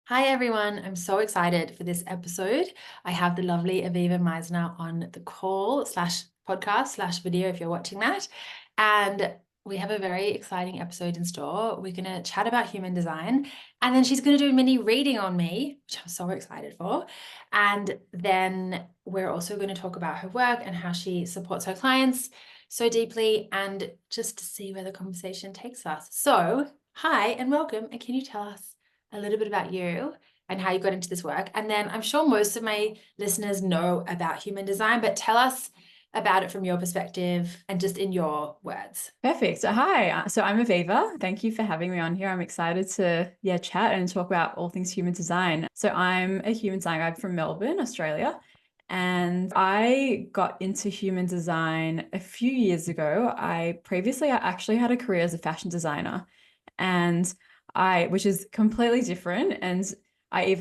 Hi everyone, I'm so excited for this episode. I have the lovely Aviva Meisner on the call slash podcast slash video if you're watching that. And we have a very exciting episode in store. We're going to chat about human design, and then she's going to do a mini reading on me, which I'm so excited for. And then we're also going to talk about her work and how she supports her clients so deeply, and just to see where the conversation takes us. So, hi and welcome. And can you tell us a little bit about you and how you got into this work? And then I'm sure most of my listeners know about human design, but tell us about it from your perspective and just in your words. Perfect. So hi. So I'm Aviva. Thank you for having me on here. I'm excited to chat and talk about all things human design. So I'm a human design guide from Melbourne, Australia. And I got into human design a few years ago. I actually had a career as a fashion designer, and which is completely different. And I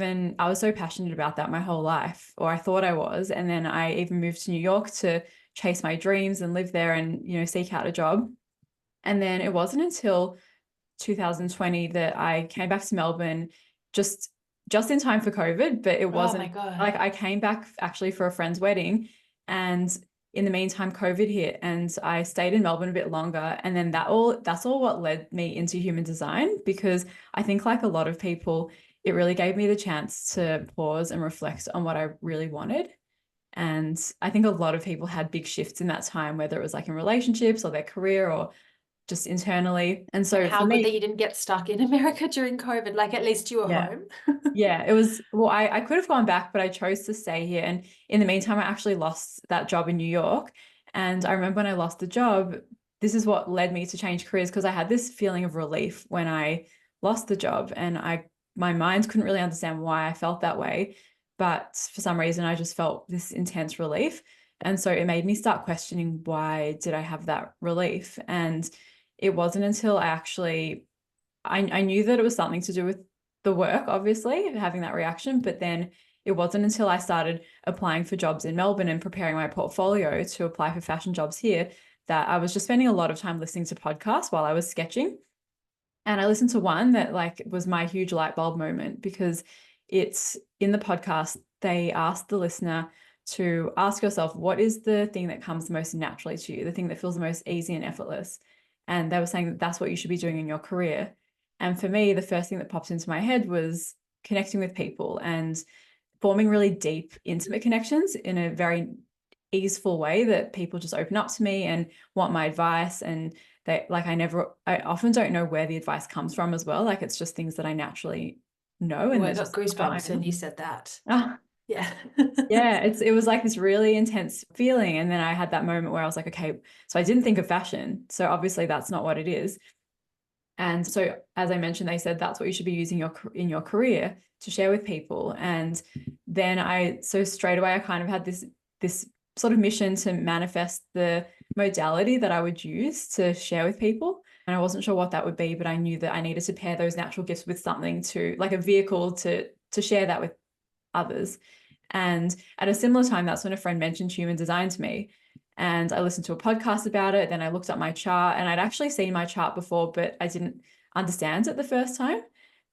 was so passionate about that my whole life, or I thought I was. And then I even moved to New York to chase my dreams and live there and, seek out a job. And then it wasn't until 2020 that I came back to Melbourne just just in time for COVID, but it Oh my wasn't God. like I came back actually for a friend's wedding, and in the meantime COVID hit and I stayed in Melbourne a bit longer, and then that's all what led me into human design, because I think, like a lot of people, it really gave me the chance to pause and reflect on what I really wanted. And I think a lot of people had big shifts in that time, whether it was like in relationships or their career or just internally. And And so for how good me, that you didn't get stuck in America during COVID. Like at least you were yeah, home. yeah, it was, well, I could have gone back, but I chose to stay here. And in the meantime, I actually lost that job in New York. And I remember when I lost the job, this is what led me to change careers, because I had this feeling of relief when I lost the job. And my mind couldn't really understand why I felt that way. But for some reason, I just felt this intense relief. And so it made me start questioning, why did I have that relief? And it wasn't until I knew that it was something to do with the work, obviously, having that reaction. But then it wasn't until I started applying for jobs in Melbourne and preparing my portfolio to apply for fashion jobs here, that I was just spending a lot of time listening to podcasts while I was sketching. And I listened to one that like was my huge light bulb moment, because it's in the podcast, they asked the listener to ask yourself, what is the thing that comes most naturally to you, the thing that feels the most easy and effortless? And they were saying that that's what you should be doing in your career. And for me, the first thing that popped into my head was connecting with people and forming really deep, intimate connections in a very easeful way, that people just open up to me and want my advice. And I often don't know where the advice comes from as well. Like, it's just things that I naturally know, Oh, and I that's got just how I goosebumps when am. you said that. Ah, Yeah. yeah, it was like this really intense feeling. And then I had that moment where I was like, okay, so I didn't think of fashion. So obviously that's not what it is. And so, as I mentioned, they said that's what you should be using in your career to share with people. And then so straight away, I kind of had this sort of mission to manifest the modality that I would use to share with people. And I wasn't sure what that would be, but I knew that I needed to pair those natural gifts with something, to like a vehicle to share that with others. And at a similar time, that's when a friend mentioned human design to me. And I listened to a podcast about it. Then I looked up my chart, and I'd actually seen my chart before, but I didn't understand it the first time.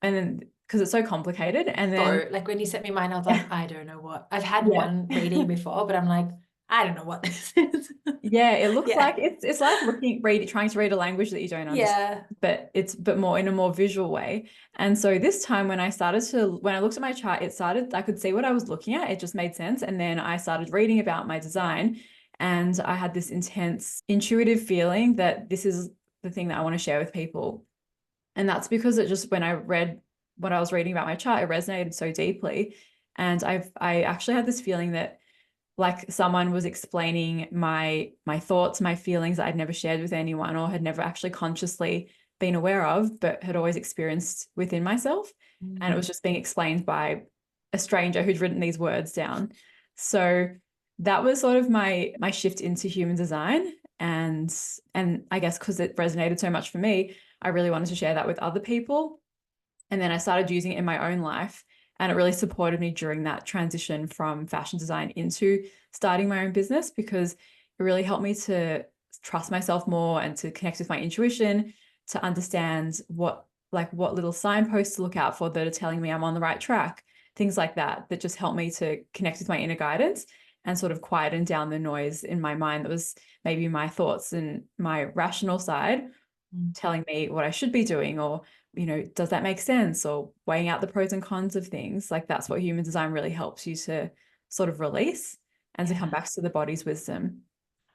And then, because it's so complicated. And then, So, like when you sent me mine, I was like, I don't know what. I've had yeah, one reading before, but I'm like, I don't know what this is. yeah, it looks Yeah. like it's like trying to read a language that you don't understand, Yeah. but more in a more visual way. And so this time, when I looked at my chart, I could see what I was looking at. It just made sense. And then I started reading about my design, and I had this intense intuitive feeling that this is the thing that I want to share with people. And that's because when I read what I was reading about my chart, it resonated so deeply. And I actually had this feeling that, like, someone was explaining my thoughts, my feelings that I'd never shared with anyone, or had never actually consciously been aware of, but had always experienced within myself. And it Mm. was just being explained by a stranger who'd written these words down. So that was sort of my shift into human design. And I guess because it resonated so much for me, I really wanted to share that with other people. And then I started using it in my own life. And it really supported me during that transition from fashion design into starting my own business, because it really helped me to trust myself more and to connect with my intuition, to understand like what little signposts to look out for that are telling me I'm on the right track, things like that, that just help me to connect with my inner guidance and sort of quieten down the noise in my mind that was maybe my thoughts and my rational side telling me what I should be doing, or, does that make sense? Or weighing out the pros and cons of things. Like that's what human design really helps you to sort of release and to come back to the body's wisdom.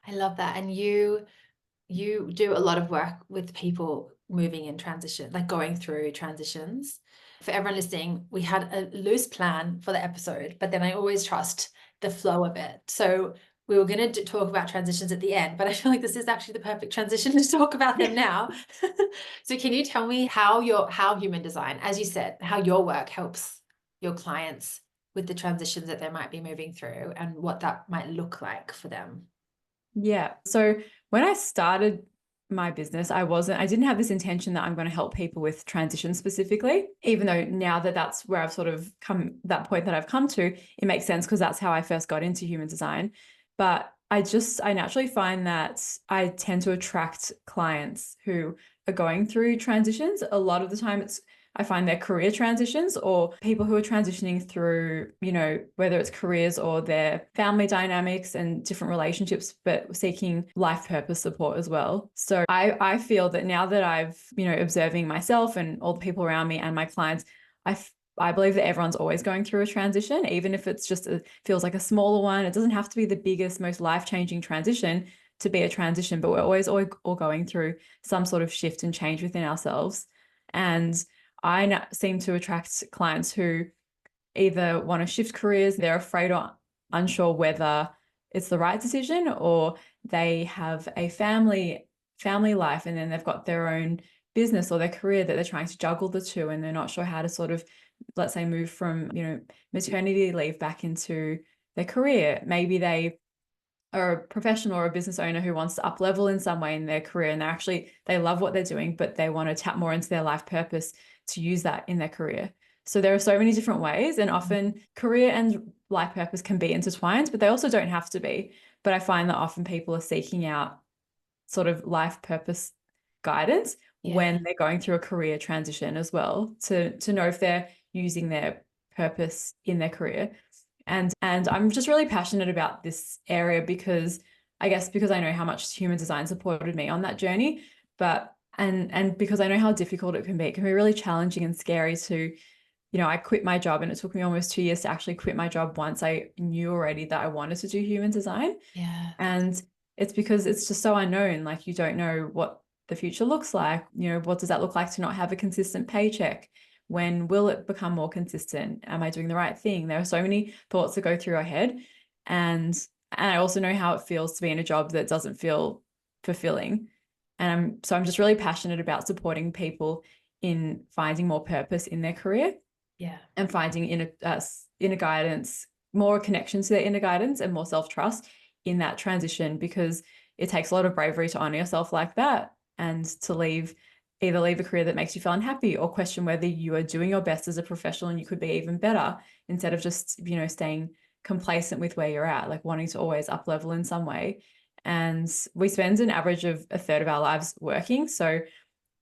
I love that. And you do a lot of work with people moving in transition, like going through transitions. For everyone listening, we had a loose plan for the episode, but then I always trust the flow of it. So we were going to talk about transitions at the end, but I feel like this is actually the perfect transition to talk about them now. So can you tell me how human design, as you said, how your work helps your clients with the transitions that they might be moving through and what that might look like for them? Yeah. So when I started my business, I didn't have this intention that I'm going to help people with transition specifically, even though now that that's where I've sort of that point that I've come to, it makes sense because that's how I first got into human design. But I naturally find that I tend to attract clients who are going through transitions. A lot of the time I find their career transitions, or people who are transitioning through, whether it's careers or their family dynamics and different relationships, but seeking life purpose support as well. So I feel that now that I've, observing myself and all the people around me and my clients, I believe that everyone's always going through a transition, even if it's just feels like a smaller one. It doesn't have to be the biggest, most life-changing transition to be a transition, but we're always all going through some sort of shift and change within ourselves. And I seem to attract clients who either want to shift careers, they're afraid or unsure whether it's the right decision, or they have a family life and then they've got their own business or their career that they're trying to juggle the two, and they're not sure how to sort of, let's say, move from, maternity leave back into their career. Maybe they are a professional or a business owner who wants to up level in some way in their career, and they love what they're doing, but they want to tap more into their life purpose to use that in their career. So there are so many different ways, and often career and life purpose can be intertwined, but they also don't have to be. But I find that often people are seeking out sort of life purpose guidance when they're going through a career transition as well, to know if they're using their purpose in their career. And I'm just really passionate about this area because I know how much human design supported me on that journey, but and because I know how difficult it can be. It can be really challenging and scary to, I quit my job, and it took me almost 2 years to actually quit my job once I knew already that I wanted to do human design. Yeah. And it's because it's just so unknown. Like, you don't know what the future looks like. What does that look like to not have a consistent paycheck? When will it become more consistent? Am I doing the right thing? There are so many thoughts that go through our head. And I also know how it feels to be in a job that doesn't feel fulfilling. And I'm just really passionate about supporting people in finding more purpose in their career. Yeah. And finding inner guidance, more connection to their inner guidance and more self-trust in that transition, because it takes a lot of bravery to honor yourself like that, and to either leave a career that makes you feel unhappy, or question whether you are doing your best as a professional and you could be even better, instead of just, staying complacent with where you're at, like wanting to always up level in some way. And we spend an average of a third of our lives working. So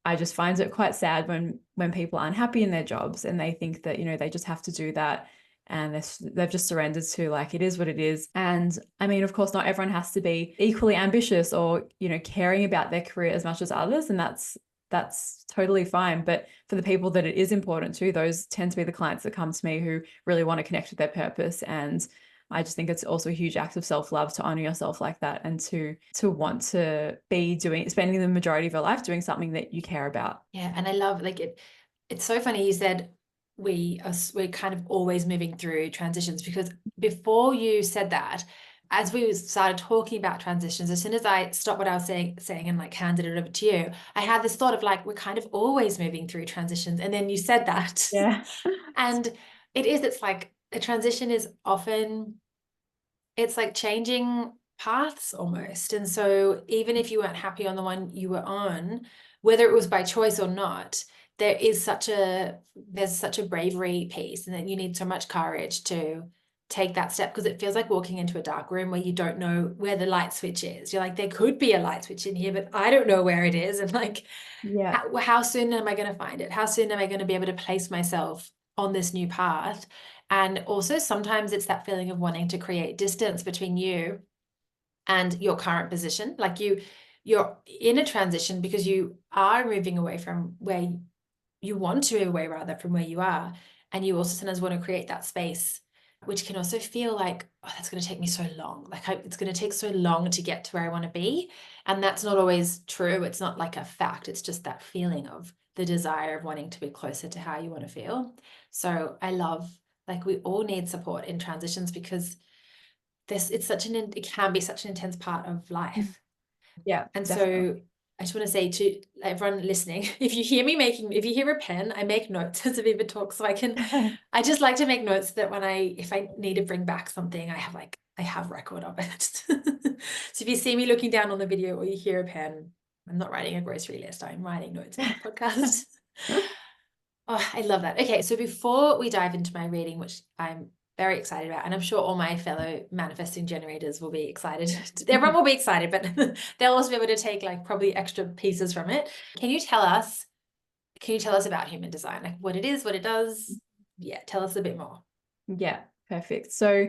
I just find it quite sad when people aren't happy in their jobs and they think that, they just have to do that, and they've just surrendered to, like, it is what it is. And I mean, of course, not everyone has to be equally ambitious or, caring about their career as much as others. And that's totally fine. But for the people that it is important to, those tend to be the clients that come to me who really want to connect with their purpose. And I just think it's also a huge act of self-love to honor yourself like that, and to want to be spending the majority of your life doing something that you care about. Yeah. And I love, like, it's so funny you said we're kind of always moving through transitions, because before you said that, as we started talking about transitions, as soon as I stopped what I was saying and like handed it over to you, I had this thought of like, we're kind of always moving through transitions. And then you said that. Yeah. And it's like a transition is often, it's like changing paths almost. And so even if you weren't happy on the one you were on, whether it was by choice or not, there's such a bravery piece, and then you need so much courage to take that step, because it feels like walking into a dark room where you don't know where the light switch is. You're like, there could be a light switch in here, but I don't know where it is. And like, Yeah. how soon am I going to find it? How soon am I going to be able to place myself on this new path? And also sometimes it's that feeling of wanting to create distance between you and your current position. Like you're in a transition because you are moving away from where you want to move away, rather, from where you are. And you also sometimes want to create that space, which can also feel like, oh, that's going to take me so long. Like it's going to take so long to get to where I want to be. And that's not always true. It's not like a fact. It's just that feeling of the desire of wanting to be closer to how you want to feel. So I love, like, we all need support in transitions, because it can be such an intense part of life. Yeah, And definitely. so I just want to say to everyone listening, if you hear a pen, I make notes as Aviva talks. So I just like to make notes that if I need to bring back something, I have record of it. So if you see me looking down on the video or you hear a pen, I'm not writing a grocery list. I'm writing notes for the podcast. Oh, I love that. Okay, so before we dive into my reading, which I'm very excited about, and I'm sure all my fellow manifesting generators will be excited. Everyone will be excited, but they'll also be able to take like probably extra pieces from it. Can you tell us about human design? Like what it is, what it does? Yeah, tell us a bit more. Yeah, perfect. So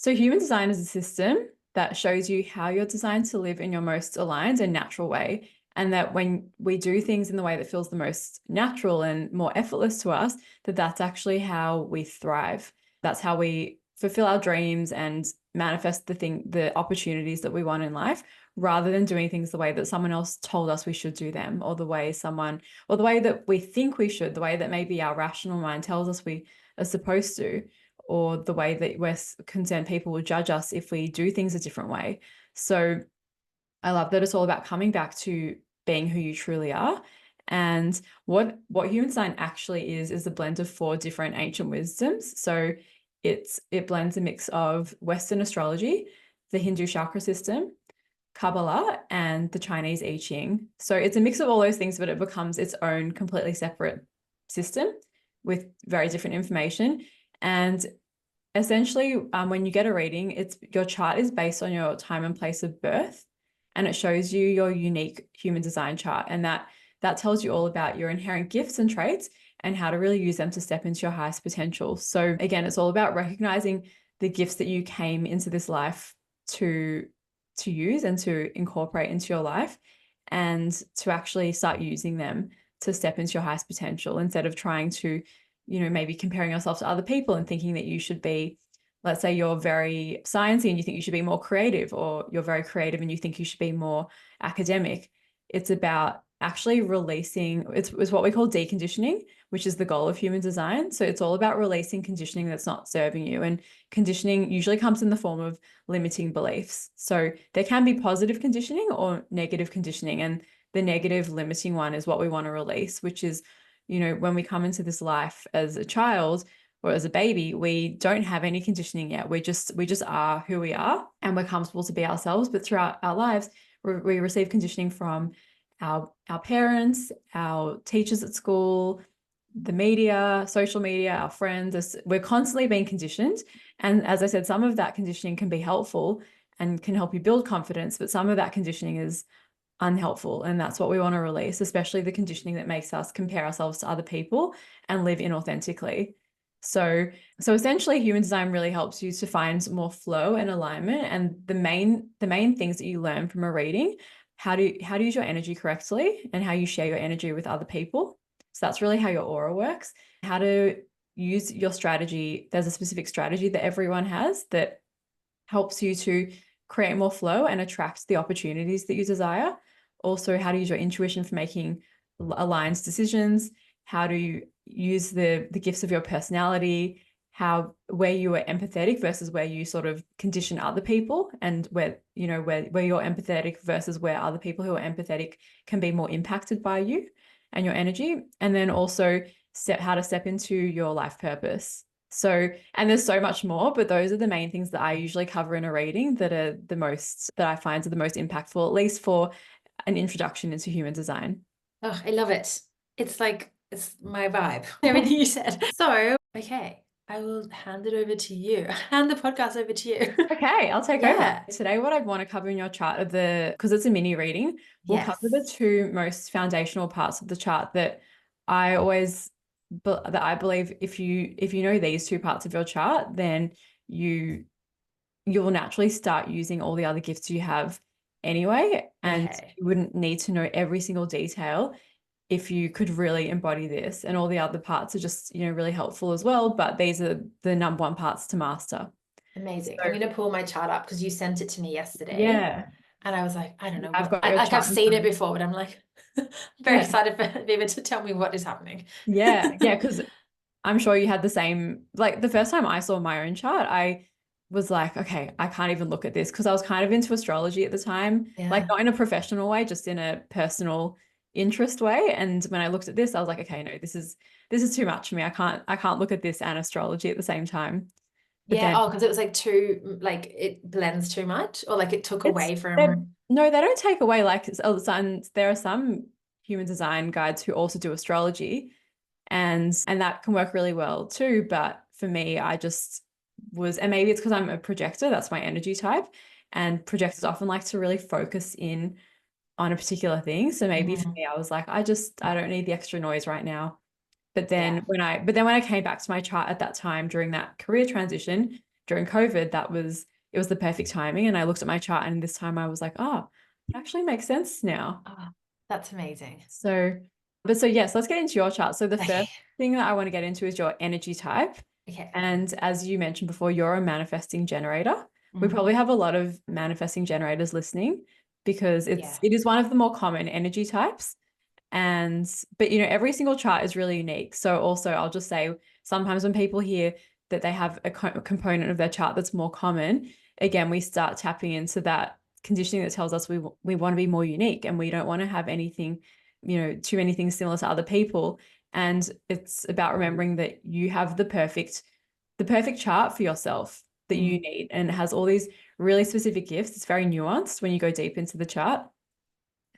human design is a system that shows you how you're designed to live in your most aligned and natural way. And that when we do things in the way that feels the most natural and more effortless to us, that's actually how we thrive. That's how we fulfill our dreams and manifest the opportunities that we want in life, rather than doing things the way that someone else told us we should do them, or the way that we think we should, the way that maybe our rational mind tells us we are supposed to, or the way that we're concerned people will judge us if we do things a different way. So I love that it's all about coming back to being who you truly are. And what human design actually is a blend of 4 different ancient wisdoms. So it blends a mix of Western astrology, the Hindu chakra system, Kabbalah, and the Chinese I Ching. So it's a mix of all those things, but it becomes its own completely separate system with very different information. And essentially, when you get a reading, your chart is based on your time and place of birth, and it shows you your unique human design chart. And that tells you all about your inherent gifts and traits and how to really use them to step into your highest potential. So again, it's all about recognizing the gifts that you came into this life to use and to incorporate into your life, and to actually start using them to step into your highest potential, instead of trying to, maybe comparing yourself to other people and thinking that you should be, let's say you're very sciencey and you think you should be more creative, or you're very creative and you think you should be more academic. It's about actually releasing, it's what we call deconditioning, which is the goal of human design. So it's all about releasing conditioning that's not serving you. And conditioning usually comes in the form of limiting beliefs. So there can be positive conditioning or negative conditioning. And the negative limiting one is what we want to release, which is, when we come into this life as a child or as a baby, we don't have any conditioning yet. We just are who we are, and we're comfortable to be ourselves. But throughout our lives, we receive conditioning from our parents, our teachers at school, the media, social media, our friends. We're constantly being conditioned. And as I said, some of that conditioning can be helpful and can help you build confidence, but some of that conditioning is unhelpful. And that's what we want to release, especially the conditioning that makes us compare ourselves to other people and live inauthentically. So essentially, human design really helps you to find more flow and alignment. And the main things that you learn from a reading, how to use your energy correctly and how you share your energy with other people. So that's really how your aura works. How to use your strategy. There's a specific strategy that everyone has that helps you to create more flow and attract the opportunities that you desire. Also, how to use your intuition for making aligned decisions, how to use the gifts of your personality, where you are empathetic versus where you sort of condition other people, and where you're empathetic versus where other people who are empathetic can be more impacted by you and your energy. And then also how to step into your life purpose. So, and there's so much more, but those are the main things that I usually cover in a reading that I find are the most impactful, at least for an introduction into human design. Oh, I love it. It's my vibe, everything you said. So, okay, I will hand it over to you. Hand the podcast over to you. Okay, I'll take over. Yeah. Today, what I want to cover in your chart are because it's a mini reading, we'll Yes. cover the two most foundational parts of the chart that I always that I believe if you know these two parts of your chart, then you'll naturally start using all the other gifts you have anyway, and Okay. you wouldn't need to know every single detail if you could really embody this. And all the other parts are just, really helpful as well, but these are the number one parts to master. Amazing. So I'm going to pull my chart up because you sent it to me yesterday. yeah, And I was like, I don't know I've what, got your like I've chart in seen front it of me. before, but I'm like very Yeah, excited for Viva to tell me what is happening. yeah, because I'm sure you had the same, like the first time I saw my own chart, I was like, okay, I can't even look at this because I was kind of into astrology at the time, like Yeah. not in a professional way, just in a personal interest way. And when I looked at this, I was like, okay, no, this is too much for me. I can't look at this and astrology at the same time. But Yeah. then Oh, because it was like too, like it blends too much or like it took it's away from. no, they don't take away like there are some human design guides who also do astrology, and that can work really well too. But for me, I just was, and maybe it's because I'm a projector, that's my energy type, and projectors often like to really focus in on a particular thing. So maybe for Mhm. me, I was like, I don't need the extra noise right now. But then Yeah. when I came back to my chart at that time during that career transition during COVID, it was the perfect timing. And I looked at my chart, and this time I was like, oh, it actually makes sense now. Oh, that's amazing. So yes, let's get into your chart. So the Okay. first thing that I want to get into is your energy type. Okay. And as you mentioned before, you're a manifesting generator. We Mm. probably have a lot of manifesting generators listening because Yeah. it is one of the more common energy types. And but every single chart is really unique. So also I'll just say sometimes when people hear that they have a component of their chart that's more common, again, we start tapping into that conditioning that tells us we want to be more unique and we don't want to have anything, too many things similar to other people. And it's about remembering that you have the perfect chart for yourself that you Mm. need, and it has all these really specific gifts. It's very nuanced when you go deep into the chart.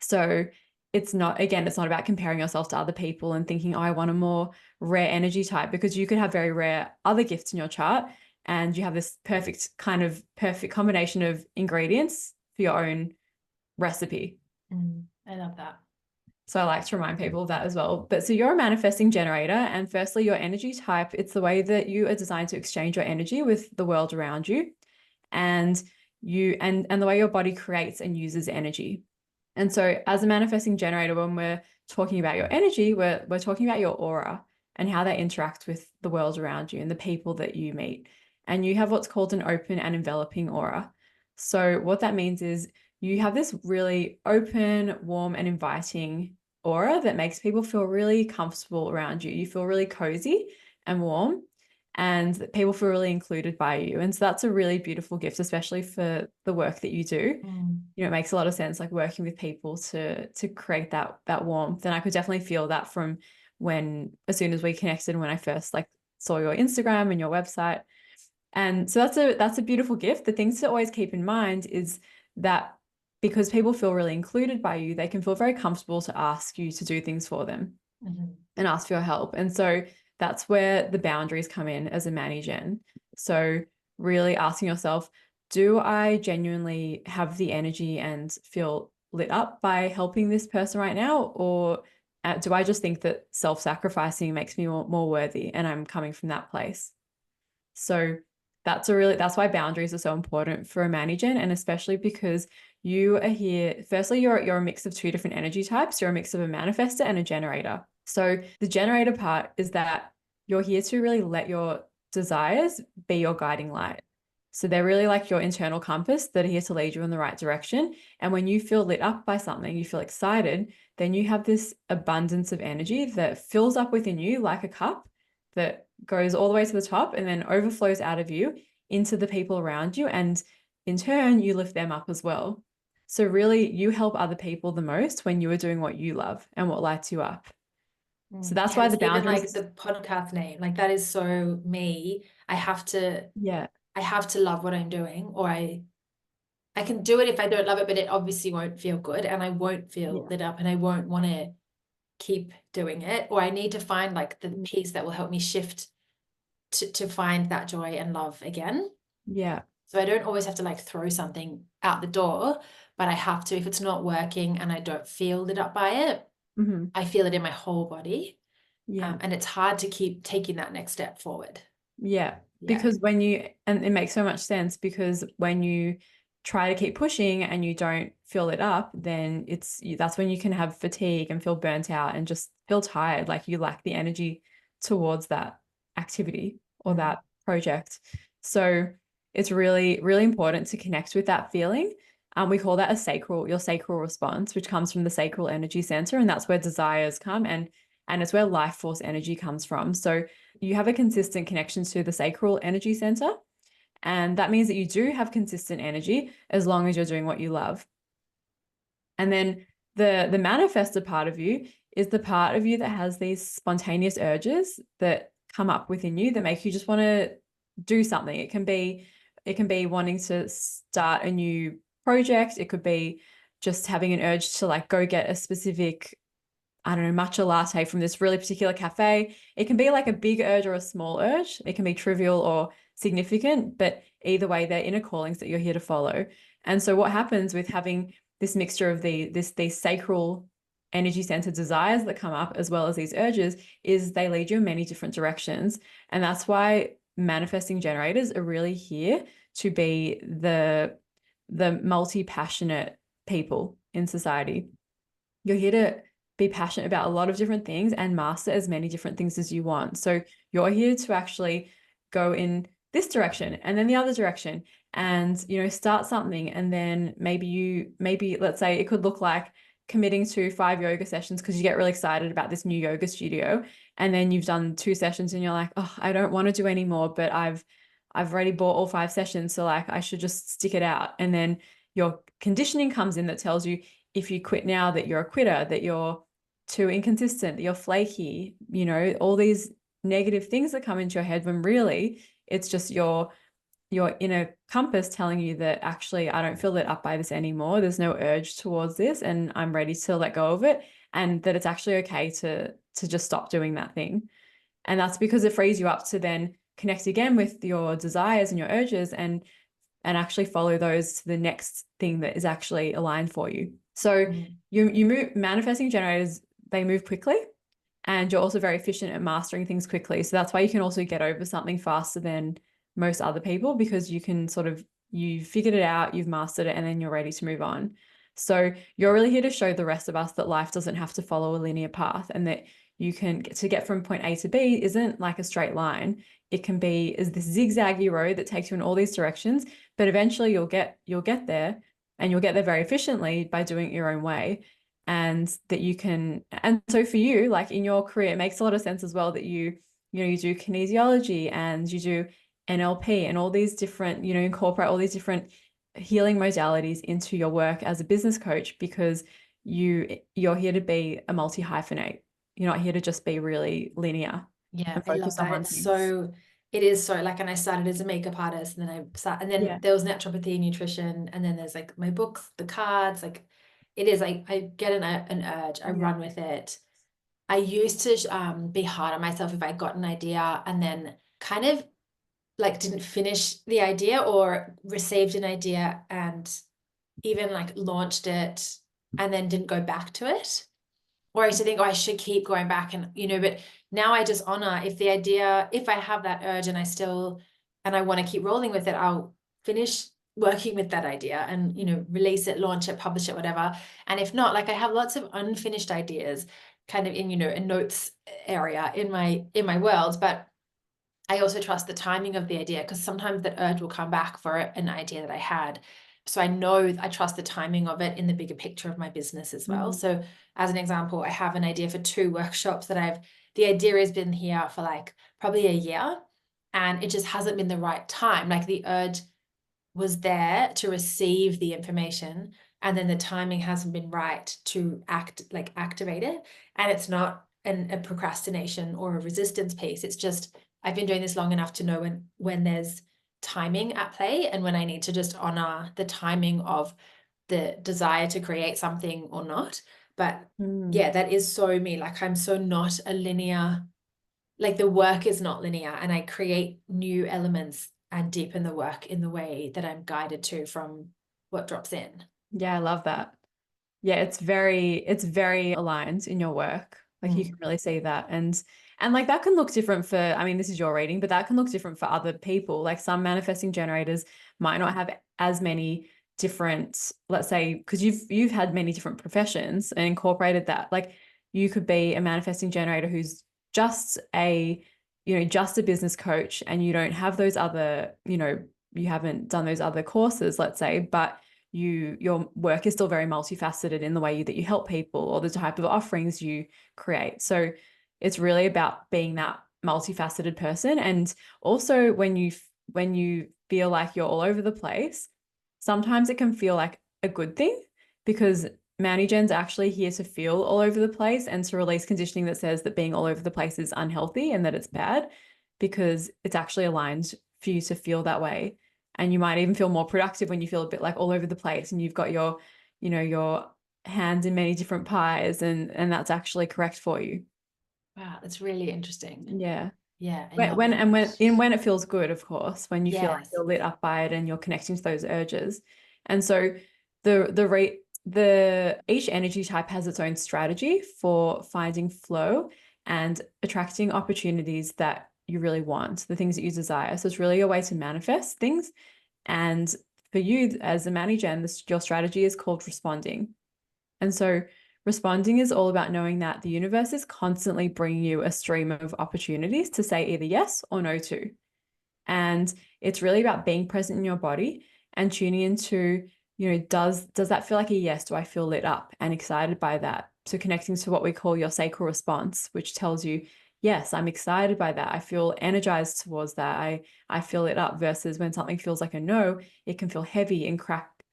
So it's not about comparing yourself to other people and thinking, oh, I want a more rare energy type, because you could have very rare other gifts in your chart and you have this perfect combination of ingredients for your own recipe. Mm. I love that. So I like to remind people of that as well. But so you're a manifesting generator, and firstly, your energy type, it's the way that you are designed to exchange your energy with the world around you, and and the way your body creates and uses energy. And so as a manifesting generator, when we're talking about your energy, we're talking about your aura and how that interacts with the world around you and the people that you meet. And you have what's called an open and enveloping aura. So what that means is you have this really open, warm, and inviting aura that makes people feel really comfortable around you. You feel really cozy and warm, and people feel really included by you. And so that's a really beautiful gift, especially for the work that you do. Mm. It makes a lot of sense, like working with people to create that warmth. And I could definitely feel that from as soon as we connected, when I first like saw your Instagram and your website. And so that's a beautiful gift. The things to always keep in mind is that because people feel really included by you, they can feel very comfortable to ask you to do things for them Mhm. and ask for your help. And so that's where the boundaries come in as a Manny-Gen. So really asking yourself, do I genuinely have the energy and feel lit up by helping this person right now? Or do I just think that self-sacrificing makes me more worthy and I'm coming from that place? So that's why boundaries are so important for a Manny-Gen, and especially because you are here. Firstly, you're a mix of two different energy types. You're a mix of a manifestor and a generator. So the generator part is that you're here to really let your desires be your guiding light. So they're really like your internal compass that are here to lead you in the right direction. And when you feel lit up by something, you feel excited, then you have this abundance of energy that fills up within you like a cup that goes all the way to the top and then overflows out of you into the people around you. And in turn, you lift them up as well. So really, you help other people the most when you are doing what you love and what lights you up. So Mm. that's why Hence the even like boundaries, the podcast name, like that is so me. yeah, I have to love what I'm doing, or I can do it if I don't love it, but it obviously won't feel good and I won't feel yeah, lit up and I won't want to keep doing it. Or I need to find like the piece that will help me shift to find that joy and love again. Yeah. So I don't always have to like throw something out the door, but I have to, if it's not working and I don't feel lit up by it, Mm-hmm. I feel it in my whole body. Yeah. And it's hard to keep taking that next step forward. Yeah. Yeah. Because and it makes so much sense, because when you try to keep pushing and you don't fill it up, then that's when you can have fatigue and feel burnt out and just feel tired, like you lack the energy towards that activity or that project. So it's really, really important to connect with that feeling. We call that your sacral response, which comes from the sacral energy center, and that's where desires come, and it's where life force energy comes from. So you have a consistent connection to the sacral energy center. And that means that you do have consistent energy as long as you're doing what you love. And then the manifestor part of you is the part of you that has these spontaneous urges that come up within you that make you just want to do something. It can be wanting to start a new project. It could be just having an urge to like go get a specific, I don't know, matcha latte from this really particular cafe. It can be like a big urge or a small urge. It can be trivial or significant, but either way, they're inner callings that you're here to follow. And so what happens with having this mixture of these sacral energy center desires that come up as well as these urges is they lead you in many different directions. And that's why manifesting generators are really here to be the multi-passionate people in society. You're here to be passionate about a lot of different things and master as many different things as you want. So you're here to actually go in this direction and then the other direction, and start something, and then maybe let's say it could look like committing to 5 yoga sessions because you get really excited about this new yoga studio, and then you've done 2 sessions and you're like, oh, I don't want to do any more, but I've already bought all 5 sessions, so like I should just stick it out. And then your conditioning comes in that tells you if you quit now that you're a quitter, that you're too inconsistent, that you're flaky, all these negative things that come into your head, when really it's just your inner compass telling you that actually I don't feel lit up by this anymore. There's no urge towards this and I'm ready to let go of it, and that it's actually okay to just stop doing that thing. And that's because it frees you up to then connect again with your desires and your urges and actually follow those to the next thing that is actually aligned for you. So you move, manifesting generators, they move quickly, and you're also very efficient at mastering things quickly. So that's why you can also get over something faster than most other people, because you can you figured it out, you've mastered it, and then you're ready to move on. So you're really here to show the rest of us that life doesn't have to follow a linear path, and that you can get from point A to B isn't like a straight line. It can be is this zigzaggy road that takes you in all these directions, but eventually you'll get there, and you'll get there very efficiently by doing it your own way. And that you can, and so for you, like in your career, it makes a lot of sense as well that you do kinesiology and you do NLP and all these different, incorporate all these different healing modalities into your work as a business coach, because you're here to be a multi-hyphenate. You're not here to just be really linear Yeah, and I love focus on that. one It's thing. so, it is so like, and I started as a makeup artist, and then there was naturopathy, nutrition, and then there's like my books, the cards, like it is like I get an urge, I run with it. I used to be hard on myself if I got an idea and then kind of like didn't finish the idea, or received an idea and even like launched it and then didn't go back to it. Or I used to think, oh, I should keep going back, and but now I just honor if I have that urge and I want to keep rolling with it, I'll finish working with that idea and release it, launch it, publish it, whatever. And if not, like I have lots of unfinished ideas kind of in a notes area in my world, but I also trust the timing of the idea, because sometimes that urge will come back for an idea that I had. So I trust the timing of it in the bigger picture of my business as well. So as an example, I have an idea for 2 workshops that the idea has been here for like probably a year, and it just hasn't been the right time. Like the urge was there to receive the information, and then the timing hasn't been right to activate it. And it's not a procrastination or a resistance piece. It's just I've been doing this long enough to know when there's timing at play, and when I need to just honor the timing of the desire to create something or not. But yeah, that is so me. Like I'm so not a linear like the work is not linear, and I create new elements and deepen the work in the way that I'm guided to from what drops in. Yeah, I love that. Yeah, it's very aligned in your work. Like you can Mm. really see that. And like that can look different for, I mean, this is your reading, but that can look different for other people. Like some manifesting generators might not have as many different, let's say, because you've had many different professions and incorporated that. Like you could be a manifesting generator who's just just a business coach, and you don't have those other, you haven't done those other courses, let's say, but your work is still very multifaceted in the way that you help people or the type of offerings you create. So it's really about being that multifaceted person. And also when you feel like you're all over the place, sometimes it can feel like a good thing, because Manigen's actually here to feel all over the place and to release conditioning that says that being all over the place is unhealthy and that it's bad, because it's actually aligned for you to feel that way. And you might even feel more productive when you feel a bit like all over the place and you've got your hands in many different pies, and that's actually correct for you. Wow, that's really interesting. Yeah. Yeah, I When love when that. and when it feels good, of course, when you feel like Yes. you're lit up by it and you're connecting to those urges. And so the each energy type has its own strategy for finding flow and attracting opportunities that you really want, the things that you desire. So it's really a way to manifest things. And for you as a manager, your strategy is called responding. And so responding is all about knowing that the universe is constantly bringing you a stream of opportunities to say either yes or no to. And it's really about being present in your body and tuning into, does that feel like a yes? Do I feel lit up and excited by that? So connecting to what we call your sacral response, which tells you, yes, I'm excited by that. I feel energized towards that. I feel lit up, versus when something feels like a no, it can feel heavy and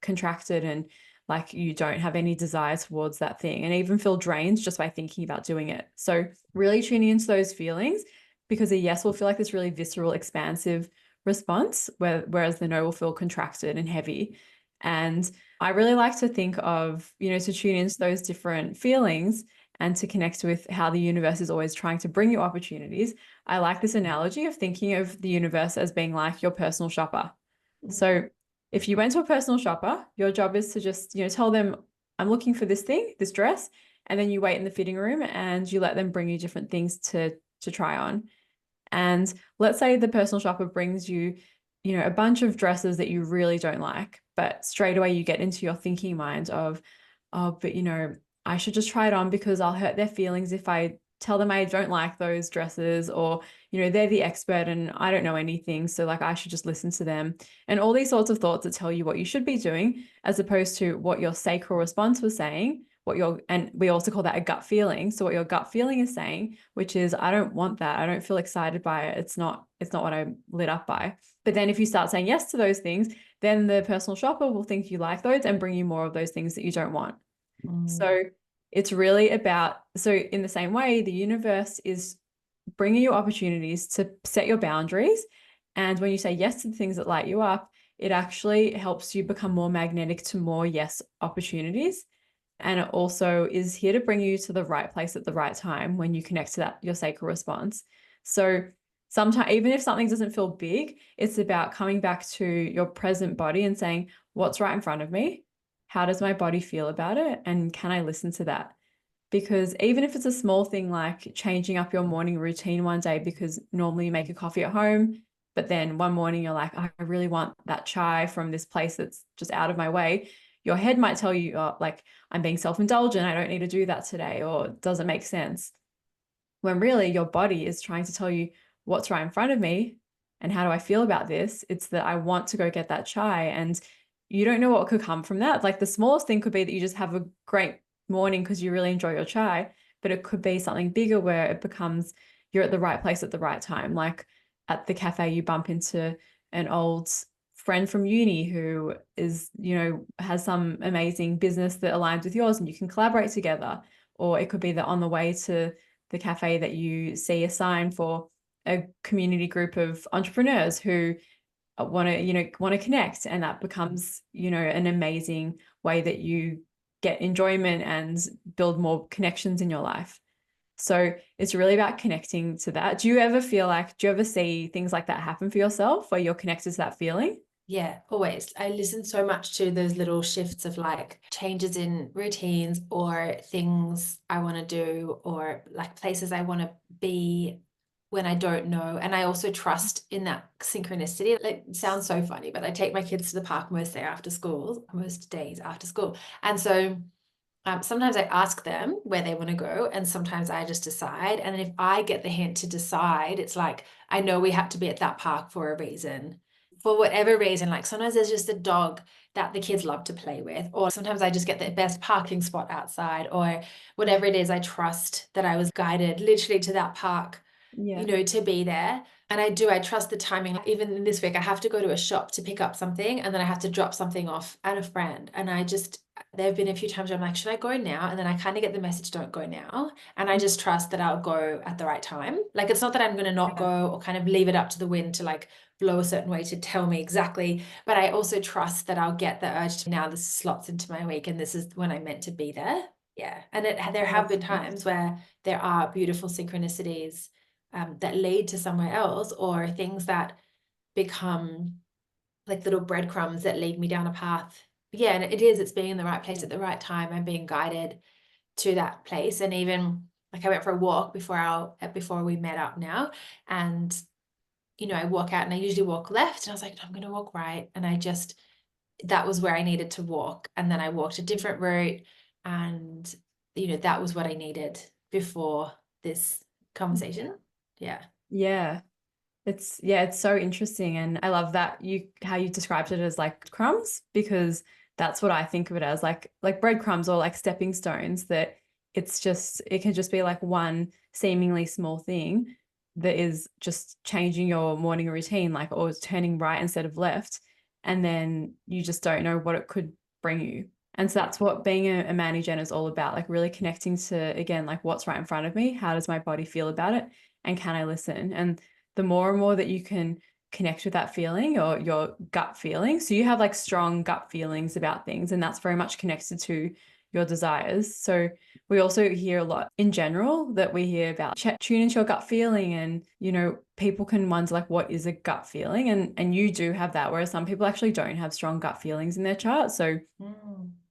contracted, and like you don't have any desire towards that thing, and even feel drained just by thinking about doing it. So really tuning into those feelings, because a yes will feel like this really visceral, expansive response, whereas the no will feel contracted and heavy. And I really like to think of, to tune into those different feelings and to connect with how the universe is always trying to bring you opportunities. I like this analogy of thinking of the universe as being like your personal shopper. So if you went to a personal shopper, your job is to just, tell them, I'm looking for this thing, this dress, and then you wait in the fitting room and you let them bring you different things to try on. And let's say the personal shopper brings you, a bunch of dresses that you really don't like, but straight away you get into your thinking mind of, oh, but I should just try it on because I'll hurt their feelings if I tell them I don't like those dresses, or, they're the expert and I don't know anything. So like I should just listen to them. And all these sorts of thoughts that tell you what you should be doing, as opposed to what your sacral response was saying, and we also call that a gut feeling. So what your gut feeling is saying, which is, I don't want that. I don't feel excited by it. It's not what I'm lit up by. But then if you start saying yes to those things, then the personal shopper will think you like those and bring you more of those things that you don't want. Mm. So it's really about, so in the same way, the universe is bringing you opportunities to set your boundaries. And when you say yes to the things that light you up, it actually helps you become more magnetic to more yes opportunities. And it also is here to bring you to the right place at the right time when you connect to that, your sacral response. So sometimes, even if something doesn't feel big, it's about coming back to your present body and saying, what's right in front of me? How does my body feel about it? And can I listen to that? Because even if it's a small thing like changing up your morning routine one day, because normally you make a coffee at home, but then one morning you're like, I really want that chai from this place that's just out of my way. Your head might tell you, oh, like, I'm being self-indulgent. I don't need to do that today, or it doesn't make sense. When really your body is trying to tell you what's right in front of me and how do I feel about this? It's that I want to go get that chai. And you don't know what could come from that. Like the smallest thing could be that you just have a great morning because you really enjoy your chai, but it could be something bigger where it becomes you're at the right place at the right time. Like at the cafe, you bump into an old friend from uni who is, has some amazing business that aligns with yours and you can collaborate together. Or it could be that on the way to the cafe that you see a sign for a community group of entrepreneurs who want to connect, and that becomes an amazing way that you get enjoyment and build more connections in your life. So it's really about connecting to that. Do you ever see things like that happen for yourself where you're connected to that feeling? Yeah, always. I listen so much to those little shifts of like changes in routines or things I want to do or like places I want to be when I don't know. And I also trust in that synchronicity. It sounds so funny, but I take my kids to the park most days after school. And so sometimes I ask them where they want to go, and sometimes I just decide. And if I get the hint to decide, it's like, I know we have to be at that park for a reason. For whatever reason, like sometimes there's just a dog that the kids love to play with, or sometimes I just get the best parking spot outside, or whatever it is, I trust that I was guided literally to that park, Yeah. to be there. And I trust the timing. Even in this week, I have to go to a shop to pick up something, and then I have to drop something off at a friend. And there have been a few times where I'm like, should I go now? And then I kind of get the message, don't go now. And I just trust that I'll go at the right time. Like, it's not that I'm going to not go or kind of leave it up to the wind to like blow a certain way to tell me exactly. But I also trust that I'll get the urge to now this slots into my week and this is when I'm meant to be there. Yeah. And there have been times where there are beautiful synchronicities that lead to somewhere else, or things that become like little breadcrumbs that lead me down a path. Yeah, and it's being in the right place at the right time and being guided to that place. And even like I went for a walk before we met up now, and I walk out and I usually walk left, and I was like, no, I'm going to walk right. And that was where I needed to walk. And then I walked a different route, and that was what I needed before this conversation. Yeah. Yeah. It's so interesting. And I love that how you described it as like crumbs, because that's what I think of it as, like breadcrumbs or like stepping stones, that it can just be like one seemingly small thing that is just changing your morning routine, like, or turning right instead of left. And then you just don't know what it could bring you. And so that's what being a Manny Gen is all about, like really connecting to, again, like what's right in front of me, how does my body feel about it, and can I listen? And the more and more that you can connect with that feeling or your gut feeling. So you have like strong gut feelings about things, and that's very much connected to your desires. So we also hear a lot in general that we hear about tune into your gut feeling, and people can wonder like, what is a gut feeling? And you do have that, whereas some people actually don't have strong gut feelings in their chart. So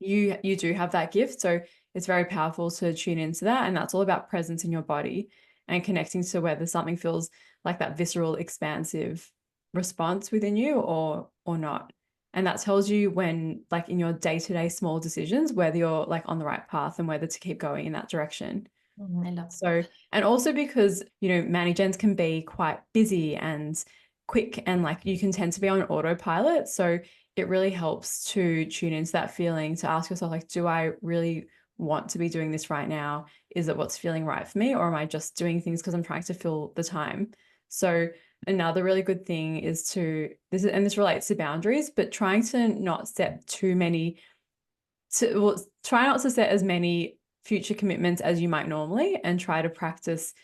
you do have that gift. So it's very powerful to tune into that, and that's all about presence in your body and connecting to whether something feels like that visceral, expansive response within you or not. And that tells you when, like in your day-to-day small decisions, whether you're like on the right path and whether to keep going in that direction. I love that. So, and also because, Manny Gens can be quite busy and quick, and like you can tend to be on autopilot. So it really helps to tune into that feeling, to ask yourself, like, do I really want to be doing this right now? Is it what's feeling right for me? Or am I just doing things because I'm trying to fill the time? So another really good thing is this relates to boundaries, but trying to not set try not to set as many future commitments as you might normally, and try to practice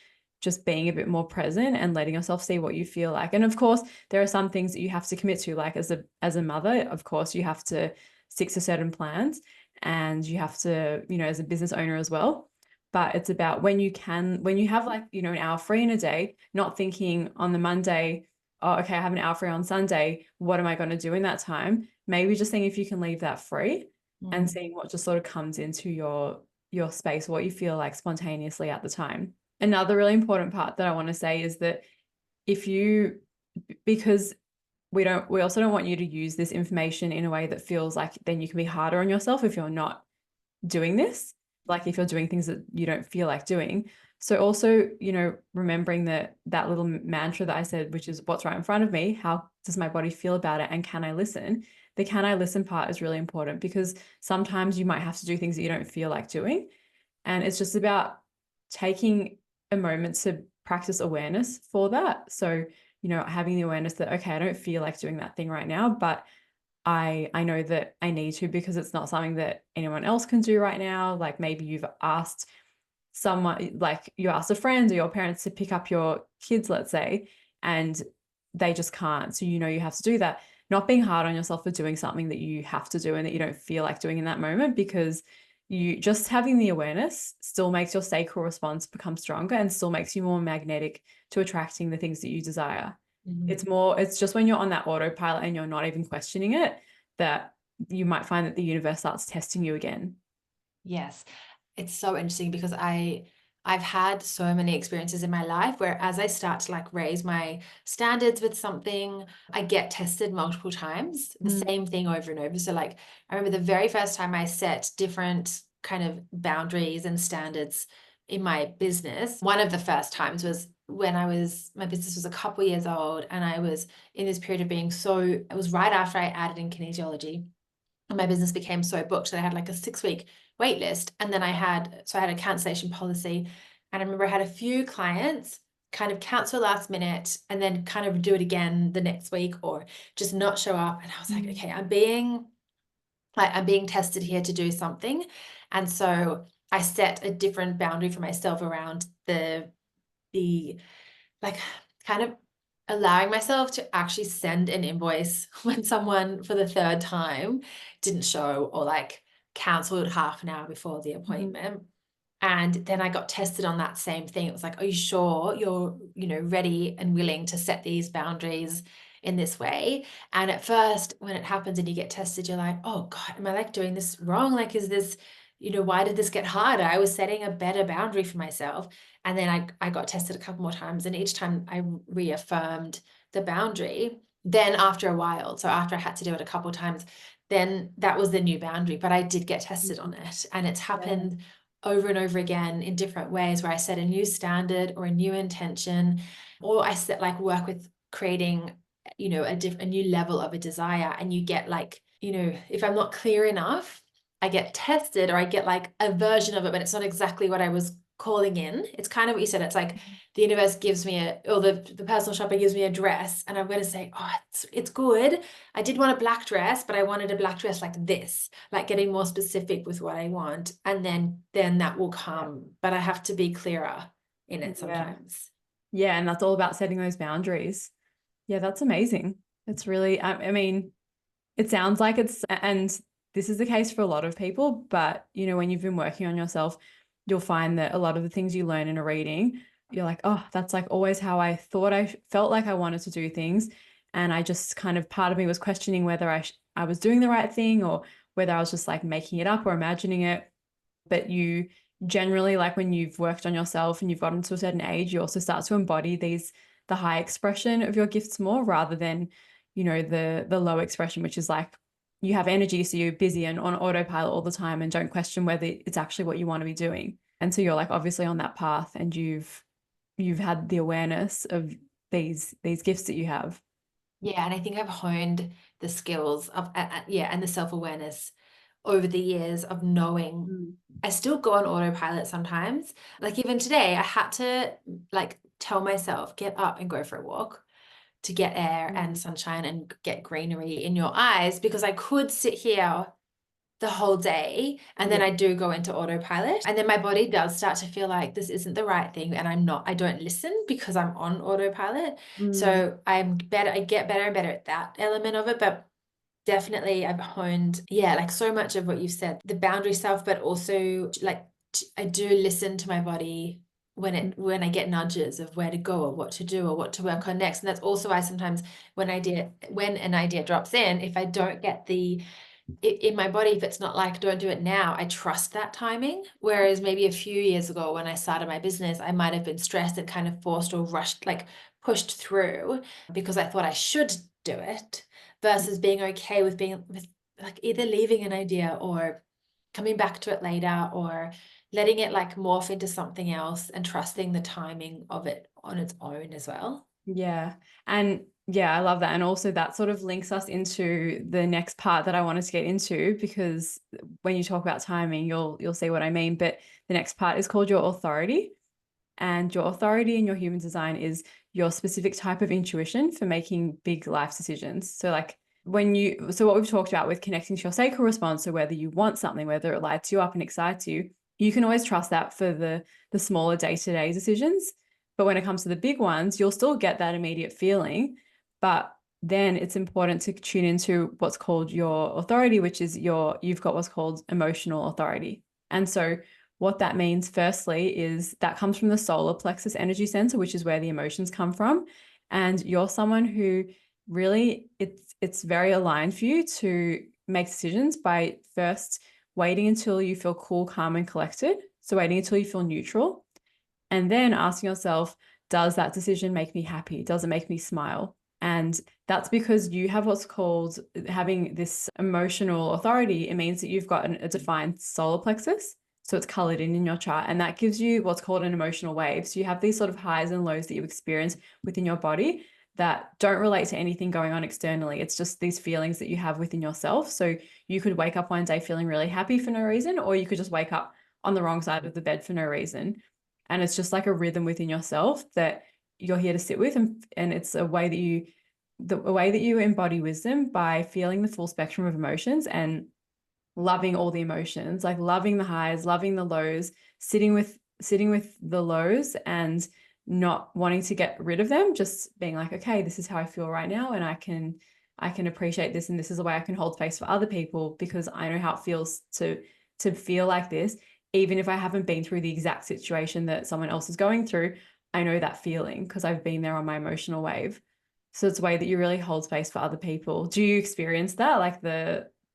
just being a bit more present and letting yourself see what you feel like. And of course, there are some things that you have to commit to, like as a mother, of course, you have to stick to certain plans, and you have to, as a business owner as well. But it's about when you have like, an hour free in a day, not thinking on the Monday, oh, okay, I have an hour free on Sunday, what am I going to do in that time? Maybe just seeing if you can leave that free, and seeing what just sort of comes into your space, what you feel like spontaneously at the time. Another really important part that I want to say is that because we also don't want you to use this information in a way that feels like then you can be harder on yourself if you're not doing this, like if you're doing things that you don't feel like doing. So also, remembering that little mantra that I said, which is what's right in front of me, how does my body feel about it, and can I listen? The can I listen part is really important, because sometimes you might have to do things that you don't feel like doing. And it's just about taking a moment to practice awareness for that. So, having the awareness that, okay, I don't feel like doing that thing right now, but I know that I need to, because it's not something that anyone else can do right now. Like maybe you've asked someone, like you asked a friend or your parents to pick up your kids, let's say, and they just can't. So you have to do that. Not being hard on yourself for doing something that you have to do and that you don't feel like doing in that moment, because you just having the awareness still makes your sacral response become stronger and still makes you more magnetic to attracting the things that you desire. It's just when you're on that autopilot and you're not even questioning it, that you might find that the universe starts testing you again. Yes. It's so interesting because I've had so many experiences in my life where as I start to like raise my standards with something, I get tested multiple times, the same thing over and over. So like I remember the very first time I set different kind of boundaries and standards in my business. One of the first times was when my business was a couple years old and I was in this period of being it was right after I added in kinesiology. And my business became so booked that I had like a 6-week wait list. And then I had a cancellation policy. And I remember I had a few clients kind of cancel last minute and then kind of do it again the next week or just not show up. And I was like, okay, I'm being tested here to do something. And so I set a different boundary for myself around the like kind of allowing myself to actually send an invoice when someone for the third time didn't show or like canceled half an hour before the appointment. And then I got tested on that same thing. It was like, are you sure you're, ready and willing to set these boundaries in this way? And at first, when it happens and you get tested, you're like, oh God, am I like doing this wrong? Like, is this, why did this get harder? I was setting a better boundary for myself. And then I got tested a couple more times. And each time I reaffirmed the boundary. Then after a while, so after I had to do it a couple of times, then that was the new boundary. But I did get tested on it. And it's happened over and over again in different ways where I set a new standard or a new intention, or I set like work with creating, a new level of a desire. And you get like, if I'm not clear enough, I get tested or I get like a version of it, but it's not exactly what I was calling in. It's kind of what you said. It's like the universe gives me the personal shopper gives me a dress and I'm going to say, oh, it's good. I did want a black dress, but I wanted a black dress like this, like getting more specific with what I want. And then that will come, but I have to be clearer in it sometimes. Yeah. And that's all about setting those boundaries. Yeah, that's amazing. It's really, I mean, it sounds like and this is the case for a lot of people, but when you've been working on yourself, you'll find that a lot of the things you learn in a reading, you're like, oh, that's like always how I thought I felt like I wanted to do things. And I just kind of, part of me was questioning whether I was doing the right thing or whether I was just like making it up or imagining it. But you generally, like when you've worked on yourself and you've gotten to a certain age, you also start to embody the high expression of your gifts more rather than, the low expression, which is like you have energy, so you're busy and on autopilot all the time and don't question whether it's actually what you want to be doing. And so you're like obviously on that path and you've had the awareness of these gifts that you have. Yeah, and I think I've honed the skills of and the self-awareness over the years of knowing. I still go on autopilot sometimes. Like even today, I had to like tell myself, get up and go for a walk to get air and sunshine and get greenery in your eyes because I could sit here the whole day and then I do go into autopilot and then my body does start to feel like this isn't the right thing and I don't listen because I'm on autopilot. So I get better and better at that element of it, but definitely I've honed like so much of what you've said, the boundary self, but also like I do listen to my body when I get nudges of where to go or what to do or what to work on next. And that's also why sometimes when an idea drops if I don't get in my body, if it's not like don't do it now, I trust that timing. Whereas maybe a few years ago when I started my business, I might have been stressed and kind of forced or rushed, like pushed through because I thought I should do it versus being okay with like either leaving an idea or coming back to it later or letting it like morph into something else and trusting the timing of it on its own as well. Yeah. And yeah, I love that. And also that sort of links us into the next part that I wanted to get into, because when you talk about timing, you'll see what I mean. But the next part is called your authority. And your authority in your human design is your specific type of intuition for making big life decisions. So like so what we've talked about with connecting to your sacral response, so whether you want something, whether it lights you up and excites you, you can always trust that for the smaller day-to-day decisions. But when it comes to the big ones, you'll still get that immediate feeling. But then it's important to tune into what's called your authority, which is you've got what's called emotional authority. And so what that means, firstly, is that comes from the solar plexus energy center, which is where the emotions come from. And you're someone who really, it's very aligned for you to make decisions by first waiting until you feel cool, calm, and collected. So waiting until you feel neutral, and then asking yourself, does that decision make me happy? Does it make me smile? And that's because you have what's called having this emotional authority. It means that you've got a defined solar plexus. So it's colored in your chart, and that gives you what's called an emotional wave. So you have these sort of highs and lows that you experience within your body that don't relate to anything going on externally. It's just these feelings that you have within yourself. So you could wake up one day feeling really happy for no reason, or you could just wake up on the wrong side of the bed for no reason. And it's just like a rhythm within yourself that you're here to sit with. And it's a way that you embody wisdom by feeling the full spectrum of emotions and loving all the emotions, like loving the highs, loving the lows, sitting with the lows and not wanting to get rid of them, just being like, okay, this is how I feel right now, and I can appreciate this, and this is the way I can hold space for other people because I know how it feels to feel like this. Even if I haven't been through the exact situation that someone else is going through, I know that feeling because I've been there on my emotional wave. So it's a way that you really hold space for other people. Do you experience that? Like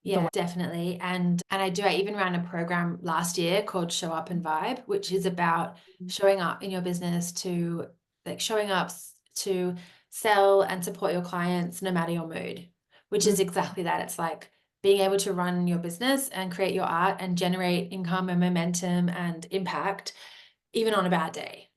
Yeah, definitely. And I even ran a program last year called Show Up and Vibe, which is about showing up in your business to showing up to sell and support your clients no matter your mood, which is exactly that. It's like being able to run your business and create your art and generate income and momentum and impact even on a bad day.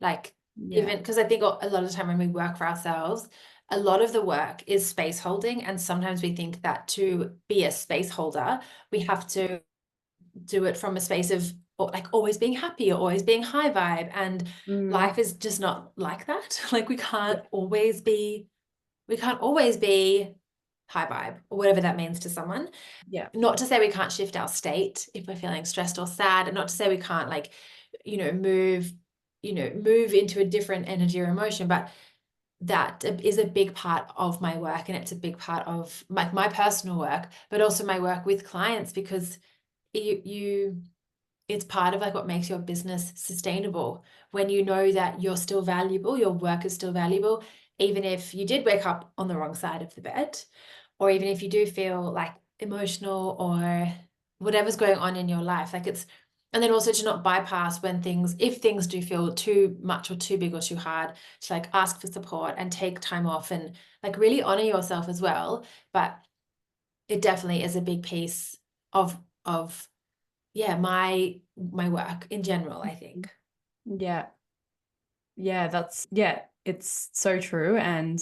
Even because I think a lot of the time when we work for ourselves, a lot of the work is space holding. And sometimes we think that to be a space holder, we have to do it from a space of like always being happy or always being high vibe. And life is just not like that. Like we can't always be high vibe or whatever that means to someone. Yeah. Not to say we can't shift our state if we're feeling stressed or sad, and not to say we can't move into a different energy or emotion, but that is a big part of my work, and it's a big part of my personal work, but also my work with clients, because it's part of like what makes your business sustainable. When you know that you're still valuable, your work is still valuable, even if you did wake up on the wrong side of the bed, or even if you do feel like emotional or whatever's going on in your life. And then also to not bypass if things do feel too much or too big or too hard, to like ask for support and take time off and like really honor yourself as well. But it definitely is a big piece of my work in general, I think. Yeah. It's so true. And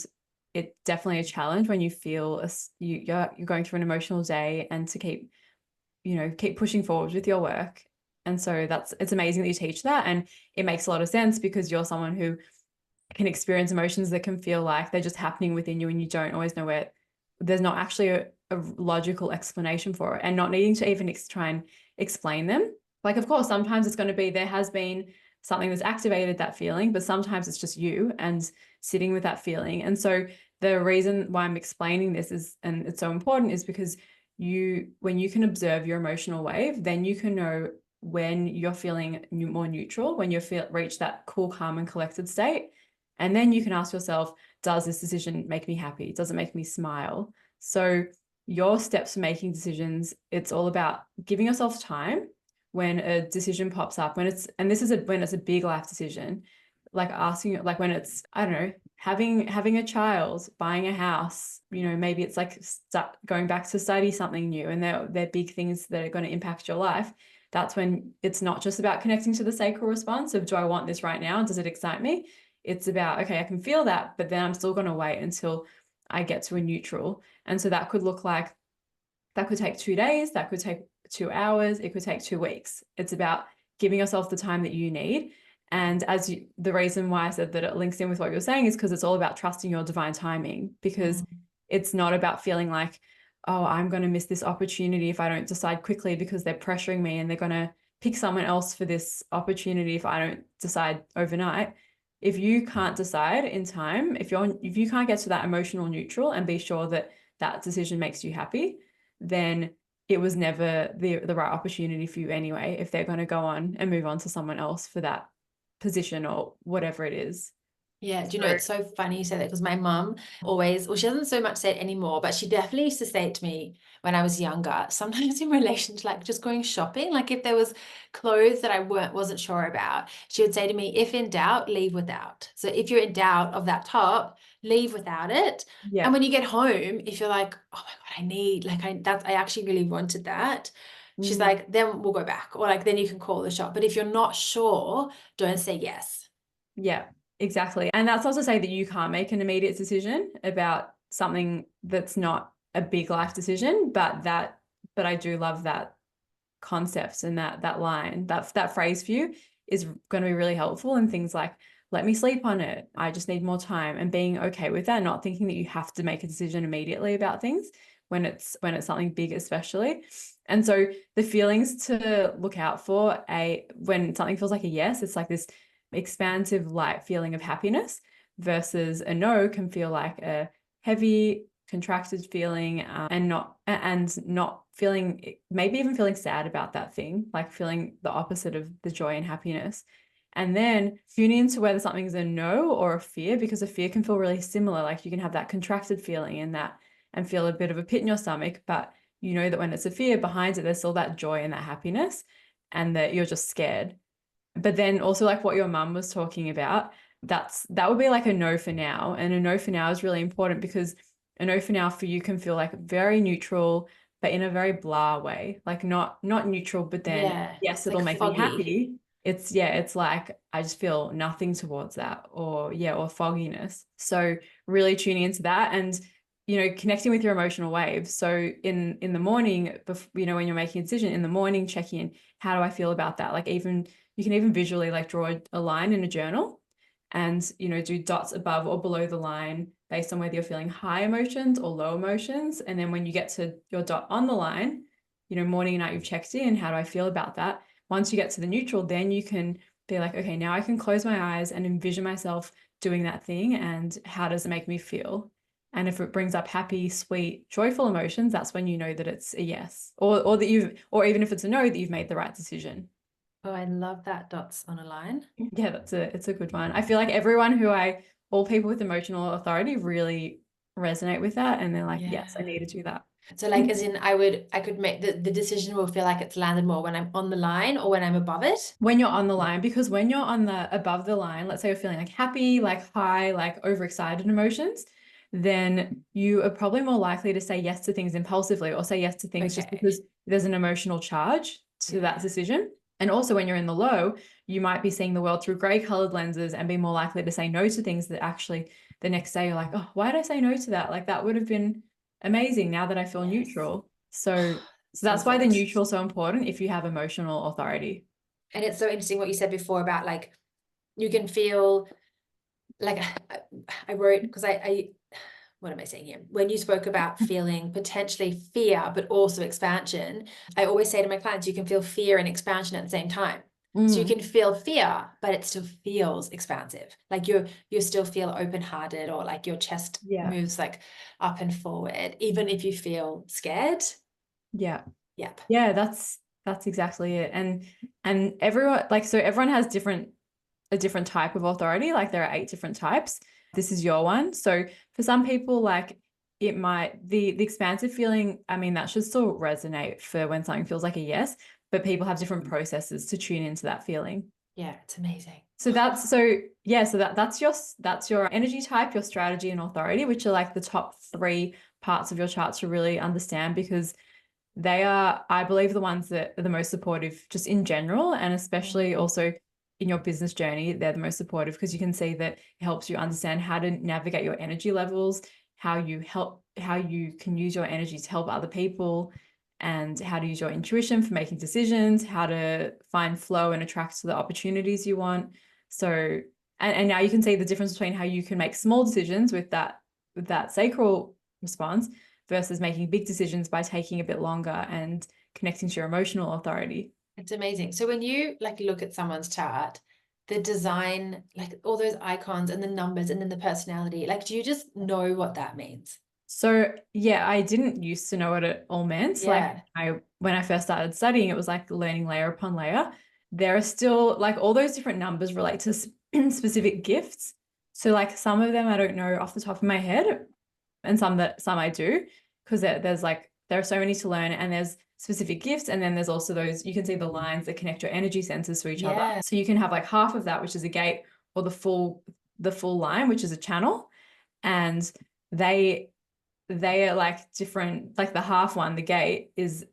it's definitely a challenge when you feel you're going through an emotional day, and to keep pushing forward with your work. And so it's amazing that you teach that. And it makes a lot of sense because you're someone who can experience emotions that can feel like they're just happening within you, and you don't always know where there's not actually a logical explanation for it, and not needing to even try and explain them. Like, of course, sometimes it's going to be there has been something that's activated that feeling, but sometimes it's just you and sitting with that feeling. And so the reason why I'm explaining this and it's so important, is because when you can observe your emotional wave, then you can know when you're feeling more neutral, when reach that cool, calm, and collected state. And then you can ask yourself, does this decision make me happy? Does it make me smile? So your steps for making decisions, it's all about giving yourself time when a decision pops up, when it's a big life decision, like asking, like when it's, I don't know, having a child, buying a house, maybe it's like going back to study something new, and they're big things that are going to impact your life. That's when it's not just about connecting to the sacral response of, do I want this right now? Does it excite me? It's about, okay, I can feel that, but then I'm still going to wait until I get to a neutral. And so that could take 2 days, that could take 2 hours, it could take 2 weeks. It's about giving yourself the time that you need. And the reason why I said that it links in with what you're saying is because it's all about trusting your divine timing, because it's not about feeling like, oh, I'm going to miss this opportunity if I don't decide quickly, because they're pressuring me and they're going to pick someone else for this opportunity if I don't decide overnight. If you can't decide in time, if you can't get to that emotional neutral and be sure that that decision makes you happy, then it was never the right opportunity for you anyway, if they're going to go on and move on to someone else for that position or whatever it is. Yeah, do you know, So it's so funny you say that because my mum always, well, she doesn't so much say it anymore, but she definitely used to say it to me when I was younger, sometimes in relation to like just going shopping. Like if there was clothes that I wasn't sure about, she would say to me, if in doubt, leave without. So if you're in doubt of that top, leave without it. And yeah. when you get home, if you're like, oh my God, I need, like I actually really wanted that. She's Mm. like, then we'll go back. Or like, then you can call the shop. But if you're not sure, don't say yes. Yeah, exactly. And that's not to say that you can't make an immediate decision about something that's not a big life decision, but I do love that concept and that line, that phrase for you is going to be really helpful, and things like, let me sleep on it, I just need more time, and being okay with that, not thinking that you have to make a decision immediately about things when it's something big, especially. And so the feelings to look out for, when something feels like a yes, it's like this expansive light feeling of happiness, versus a no can feel like a heavy contracted feeling, and not feeling, maybe even feeling sad about that thing, like feeling the opposite of the joy and happiness. And then tuning into whether something's a no or a fear, because a fear can feel really similar. Like you can have that contracted feeling and feel a bit of a pit in your stomach, but you know that when it's a fear, behind it there's still that joy and that happiness, and that you're just scared. But then also, like what your mum was talking about, that would be like a no for now. And a no for now is really important, because a no for now for you can feel like very neutral, but in a very blah way, like not neutral, but then Yeah, yes, it's it'll like make me foggy. happy. It's like I just feel nothing towards that, or fogginess. So really tuning into that, and connecting with your emotional waves. So in the morning, when you're making a decision in the morning, check in, how do I feel about that? Like even you can even visually like draw a line in a journal, and do dots above or below the line based on whether you're feeling high emotions or low emotions. And then when you get to your dot on the line, morning and night, you've checked in, how do I feel about that? Once you get to the neutral, then you can be like, okay, now I can close my eyes and envision myself doing that thing, and how does it make me feel? And if it brings up happy, sweet, joyful emotions, that's when you know that it's a yes, or or even if it's a no, that you've made the right decision. Oh, I love that dots on a line. Yeah, it's a good one. I feel like all people with emotional authority really resonate with that, and they're like, Yeah. yes, I need to do that. So like as in I could make the decision will feel like it's landed more when I'm on the line or when I'm above it. When you're on the line, because when you're on the above the line, let's say you're feeling like happy, like high, like overexcited emotions, then you are probably more likely to say yes to things impulsively, or say yes to things just Okay. because there's an emotional charge to that Yeah. decision. And also when you're in the low, you might be seeing the world through gray colored lenses and be more likely to say no to things that actually the next day you're like, oh, why did I say no to that? Like that would have been amazing now that I feel Yes. neutral. So So that's why the good. neutral is so important if you have emotional authority. And it's so interesting what you said before about like you can feel like I wrote because I what am I saying here? When you spoke about feeling potentially fear, but also expansion, I always say to my clients, you can feel fear and expansion at the same time. So you Mm, can feel fear, but it still feels expansive. Like you still feel open-hearted, or like your chest yeah. moves like up and forward, even if you feel scared. Yeah. Yep. Yeah, that's exactly it. And everyone, like, so everyone has a different type of authority. Like there are 8 different types. This is your one. So for some people, like it might the expansive feeling, I mean, that should still resonate for when something feels like a yes, but people have different processes to tune into that feeling. Yeah, it's amazing. So that's your energy type, your strategy, and authority, which are like the top 3 parts of your chart to really understand, because they are, I believe, the ones that are the most supportive just in general, and especially Mm. also in your business journey. They're the most supportive because you can see that it helps you understand how to navigate your energy levels, how you can use your energy to help other people, and how to use your intuition for making decisions, how to find flow and attract to the opportunities you want. So, and now you can see the difference between how you can make small decisions with that sacral response, versus making big decisions by taking a bit longer and connecting to your emotional authority. It's amazing. So when you like look at someone's chart, the design, like all those icons and the numbers and then the personality, like do you just know what that means? So yeah, I didn't used to know what it all meant. Like Yeah. when I first started studying, it was like learning layer upon layer. There are still like all those different numbers relate to specific gifts. So like some of them I don't know off the top of my head, and some I do, because there are so many to learn, and there's specific gifts, and then there's also those, you can see the lines that connect your energy centers to each other. Yeah. So you can have like half of that, which is a gate, or the full line, which is a channel, and they are like different. Like the half one, the gate, is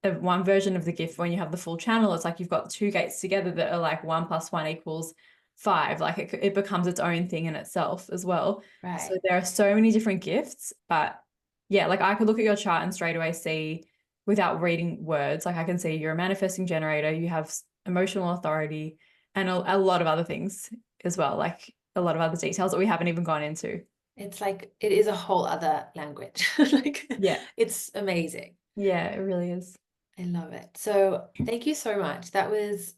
one version of the gift. When you have the full channel, it's like you've got two gates together that are like 1 + 1 = 5. Like it becomes its own thing in itself as well. So Right. there are so many different gifts, but yeah, like I could look at your chart and straight away see, without reading words, like I can see you're a manifesting generator, you have emotional authority, and a lot of other things as well, like a lot of other details that we haven't even gone into. It's like it is a whole other language. Like Yeah. it's amazing. Yeah, it really is. I love it. So thank you so much. That was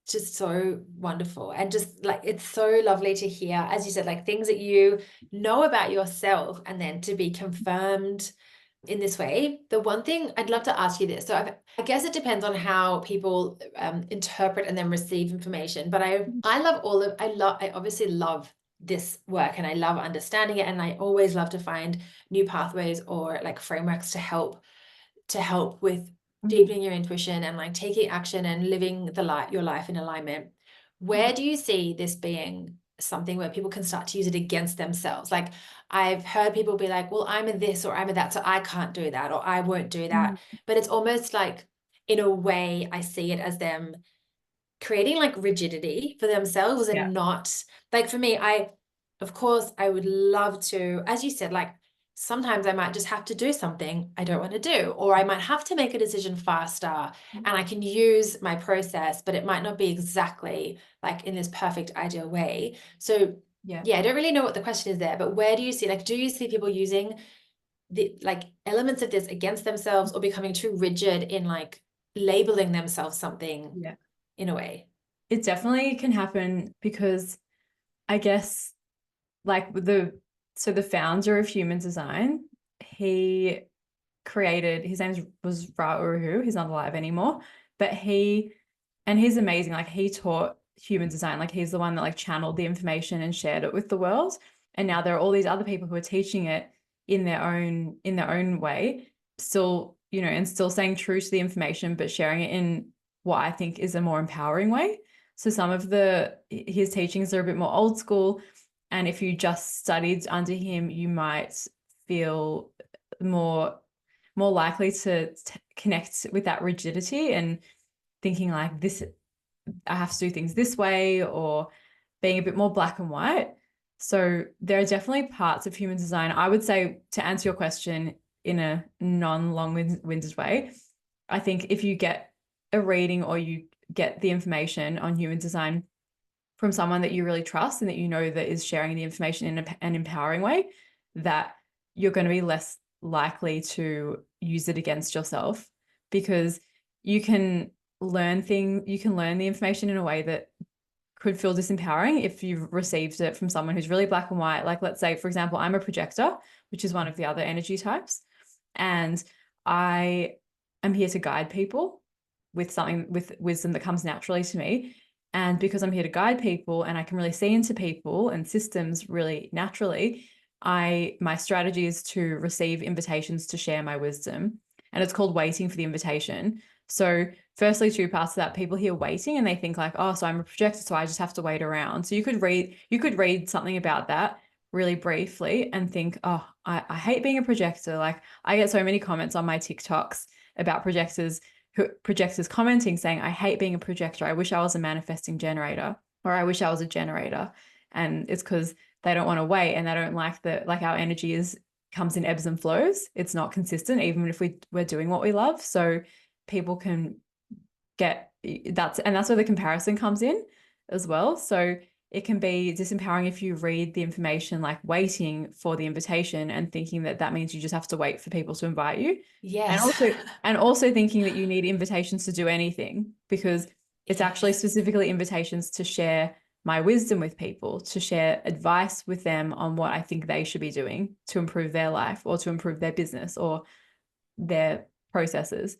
just so wonderful. And just like it's so lovely to hear, as you said, like things that you know about yourself and then to be confirmed in this way. The one thing I'd love to ask you this. So I guess it depends on how people interpret and then receive information. But I obviously love this work and I love understanding it. And I always love to find new pathways or like frameworks to help with deepening your intuition and like taking action and living your life in alignment. Where do you see this being something where people can start to use it against themselves? Like I've heard people be like, well, I'm a this or I'm a that, so I can't do that or I won't do that. But it's almost like, in a way, I see it as them creating like rigidity for themselves Yeah. and not like for me, of course I would love to, as you said, like sometimes I might just have to do something I don't want to do, or I might have to make a decision faster and I can use my process, but it might not be exactly like in this perfect ideal way. So Yeah. yeah, I don't really know what the question is there, but where do you see, like, do you see people using the like elements of this against themselves or becoming too rigid in like labeling themselves something Yeah. in a way? It definitely can happen because I guess like the founder of Human Design, he created, his name was Ra Uruhu, he's not alive anymore, but he's amazing. Like he taught Human Design, like he's the one that like channeled the information and shared it with the world. And now there are all these other people who are teaching it in their own way, still, and still staying true to the information, but sharing it in what I think is a more empowering way. So some of his teachings are a bit more old school. And if you just studied under him, you might feel more likely to connect with that rigidity and thinking like this, I have to do things this way, or being a bit more black and white. So there are definitely parts of Human Design. I would say, to answer your question in a non-long-winded way, I think if you get a reading or you get the information on Human Design from someone that you really trust and that that is sharing the information in an empowering way, that you're going to be less likely to use it against yourself, because you can learn the information in a way that could feel disempowering if you've received it from someone who's really black and white. Like, let's say, for example, I'm a projector, which is one of the other energy types, and I am here to guide people with wisdom that comes naturally to me. And because I'm here to guide people and I can really see into people and systems really naturally, my strategy is to receive invitations to share my wisdom. And it's called waiting for the invitation. So firstly, two parts of that, people hear waiting and they think like, oh, so I'm a projector, so I just have to wait around. So you could read something about that really briefly and think, oh, I hate being a projector. Like I get so many comments on my TikToks about projectors commenting saying, I hate being a projector. I wish I was a manifesting generator, or I wish I was a generator. And it's because they don't want to wait, and they don't like our energy comes in ebbs and flows. It's not consistent, even if we're doing what we love. So people can get that's where the comparison comes in as well. So it can be disempowering if you read the information like waiting for the invitation and thinking that means you just have to wait for people to invite you. Yes. And also thinking that you need invitations to do anything, because it's actually Yes. specifically invitations to share my wisdom with people, to share advice with them on what I think they should be doing to improve their life or to improve their business or their processes,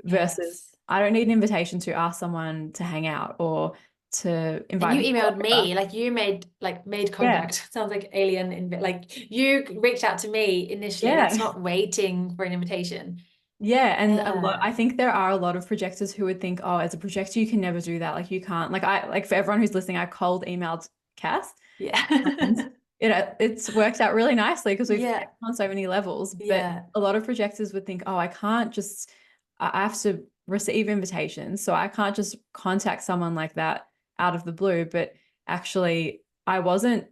versus Yes. I don't need an invitation to ask someone to hang out or to And invite you me to emailed yoga. me, like you made Yeah. contact. Sounds like alien, like you reached out to me initially, and it's Yeah. not waiting for an invitation. Yeah. And Yeah. I think there are a lot of projectors who would think, oh, as a projector, you can never do that. Like you can't, like for everyone who's listening, I cold emailed Cass, and Yeah. it's worked out really nicely because we've Yeah. connected on so many levels. But Yeah. a lot of projectors would think, oh, I can't just, I have to receive invitations. So I can't just contact someone like that out of the blue. But actually, I wasn't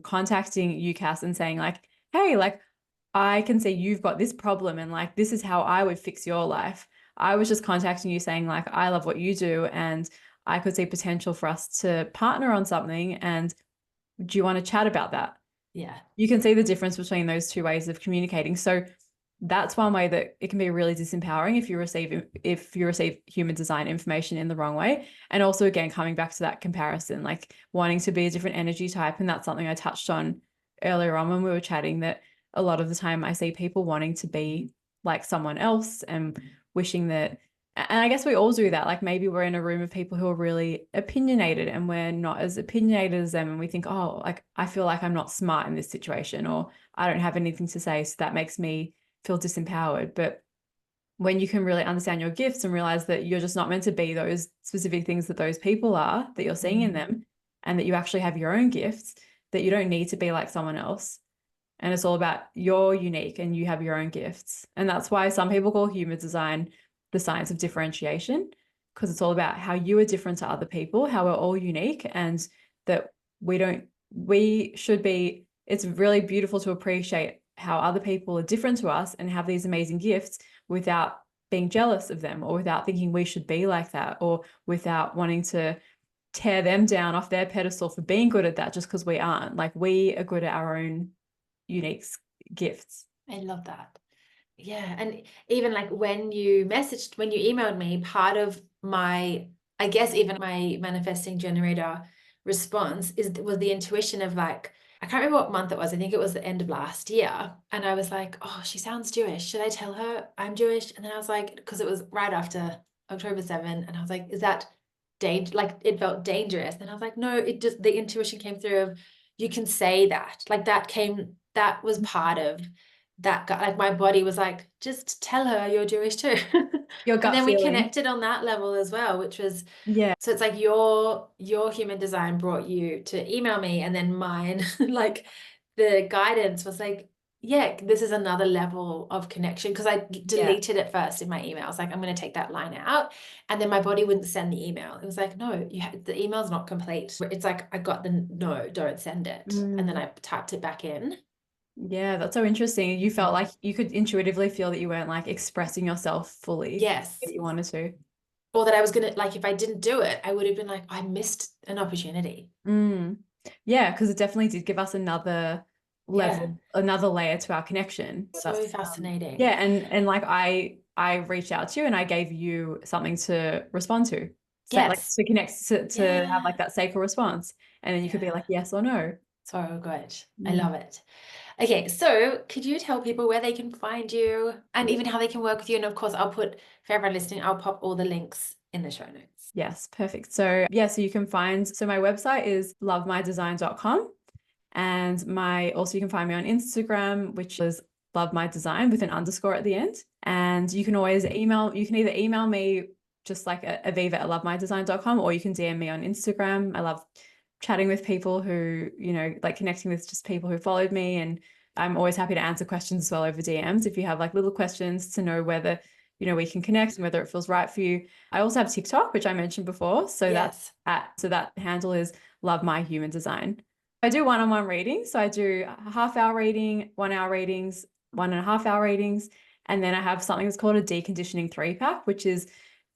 contacting you, Cass, and saying like, hey, like I can see you've got this problem and like this is how I would fix your life. I was just contacting you saying like I love what you do and I could see potential for us to partner on something, and do you want to chat about that? Yeah. You can see the difference between those two ways of communicating. So that's one way that it can be really disempowering if you receive human design information in the wrong way. And also again, coming back to that comparison, like wanting to be a different energy type. And that's something I touched on earlier on when we were chatting, that a lot of the time I see people wanting to be like someone else and wishing that, and I guess we all do that. Like maybe we're in a room of people who are really opinionated and we're not as opinionated as them. And we think, oh, like I feel like I'm not smart in this situation, or I don't have anything to say. So that makes me feel disempowered. But when you can really understand your gifts and realize that you're just not meant to be those specific things that those people are, that you're seeing in them, and that you actually have your own gifts, that you don't need to be like someone else. And it's all about you're unique and you have your own gifts. And that's why some people call human design the science of differentiation, because it's all about how you are different to other people, how we're all unique, and that we should be, it's really beautiful to appreciate how other people are different to us and have these amazing gifts without being jealous of them, or without thinking we should be like that, or without wanting to tear them down off their pedestal for being good at that just because we aren't. Like we are good at our own unique gifts. I love that. Yeah. And even like when you emailed me, part of my, I guess even my manifesting generator response was the intuition of like, I can't remember what month it was. I think it was the end of last year. And I was like, oh, she sounds Jewish. Should I tell her I'm Jewish? And then I was like, because it was right after October 7. And I was like, is that like it felt dangerous. And I was like, no, it just, the intuition came through of, you can say that. Like that was part of that guy. Like my body was like, just tell her you're Jewish too. Your And gut then we feeling. connected on that level as well, which was, Yeah. so it's like your human design brought you to email me, and then mine, like the guidance was like, yeah, this is another level of connection, because I Yeah. deleted it first in my email. I was like, I'm going to take that line out, and then my body wouldn't send the email. It was like, no, the email's not complete. It's like I got the no, don't send it, and then I typed it back in. Yeah, that's so interesting. You felt like you could intuitively feel that you weren't like expressing yourself fully Yes. that you wanted to. Or that I was gonna, like, if I didn't do it, I would have been like, I missed an opportunity. Yeah, because it definitely did give us another Yeah. level, another layer to our connection. So Yeah, fascinating. and like I reached out to you and I gave you something to respond to. Say like Yes. to connect to have Yeah. like that sacred response. And then you could be Yeah. like yes or no. So good. I Mm. love it. Okay, so could you tell people where they can find you and even how they can work with you? And of course, I'll put, for everyone listening, I'll pop all the links in the show notes. Yes, perfect. So yeah, so you can find, so my website is lovemydesign.com, and also you can find me on Instagram, which is love my design with an underscore at the end. And you can always you can either email me just like Aviva at lovemydesign.com, or you can DM me on Instagram. I love chatting with people who, like connecting with just people who followed me. And I'm always happy to answer questions as well over DMs if you have like little questions to know whether, we can connect and whether it feels right for you. I also have TikTok, which I mentioned before. So that handle is Love My Human Design. I do one-on-one readings. So I do a half-hour reading, 1 hour readings, 1.5 hour readings. And then I have something that's called a deconditioning 3-pack, which is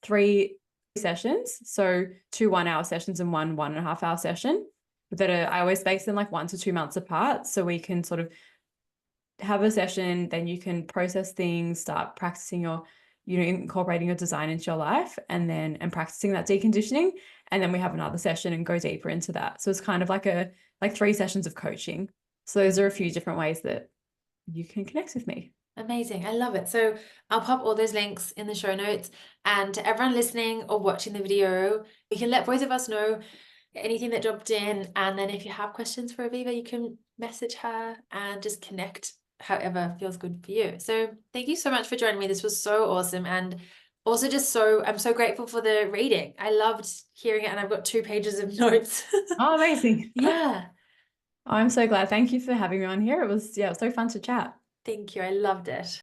3 sessions. So 2 1-hour sessions and 1.5 hour session that I always space them like 1 to 2 months apart. So we can sort of have a session, then you can process things, start practicing your, incorporating your design into your life, and practicing that deconditioning. and then we have another session and go deeper into that. So it's kind of like 3 sessions of coaching. So those are a few different ways that you can connect with me. Amazing. I love it. So I'll pop all those links in the show notes. And to everyone listening or watching the video, you can let both of us know anything that dropped in. And then if you have questions for Aviva, you can message her and just connect however feels good for you. So thank you so much for joining me. This was so awesome. And also I'm so grateful for the reading. I loved hearing it, and I've got 2 pages of notes. Oh, amazing. Yeah. I'm so glad. Thank you for having me on here. It was so fun to chat. Thank you. I loved it.